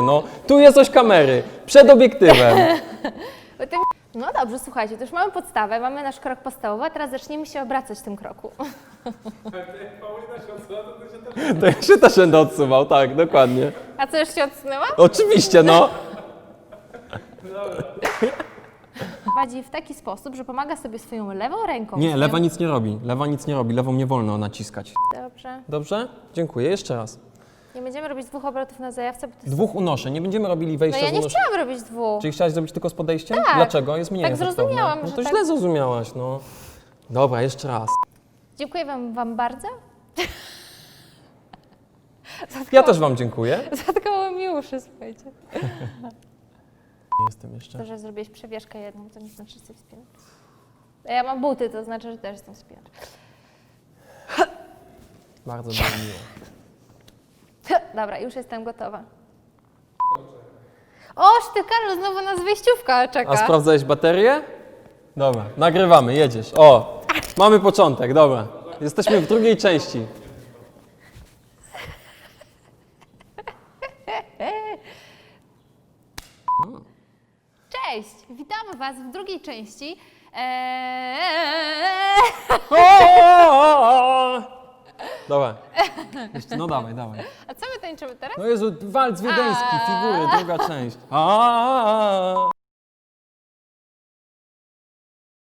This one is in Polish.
No, tu jest oś kamery, przed obiektywem. No dobrze, słuchajcie, to już mamy podstawę, mamy nasz krok podstawowy, a teraz zaczniemy się obracać w tym kroku. To ja się też będę odsuwał, tak, dokładnie. A co, już się odsunęła? Oczywiście, no. Prowadzi w taki sposób, że pomaga sobie swoją lewą ręką. Nie, lewa nic nie robi, lewą nie wolno naciskać. Dobrze. Dobrze? Dziękuję, jeszcze raz. Nie będziemy robić 2 obrotów na zajawce, bo to jest... Dwóch unoszę, nie będziemy robili No wejścia ja z nie unoszeniem. chciałam robić 2. Czyli chciałaś zrobić tylko z podejściem? Tak. Dlaczego? Jest mniej Tak efektowne. zrozumiałam, No że to tak. źle zrozumiałaś, no. Dobra, jeszcze raz. Dziękuję wam bardzo. Ja też wam dziękuję. Zatkało mi uszy, słuchajcie. Nie jestem jeszcze. To, że zrobiłeś przewieszkę jedną, to nie znaczy, że jesteś wspinacz. A ja mam buty, to znaczy, że też jestem wspinacz. Bardzo było miło. Dobra, już jestem gotowa. Oż ty, Karol, znowu nas wyjściówka czeka. A sprawdzałeś baterię? Dobra, nagrywamy, jedziesz. O, mamy początek, dobra. Jesteśmy w drugiej części. Cześć, witamy was w drugiej części. Dobra. Jeszcze, no dawaj. A co my tańczymy teraz? No Jezu, walc wiedeński, figury, druga część.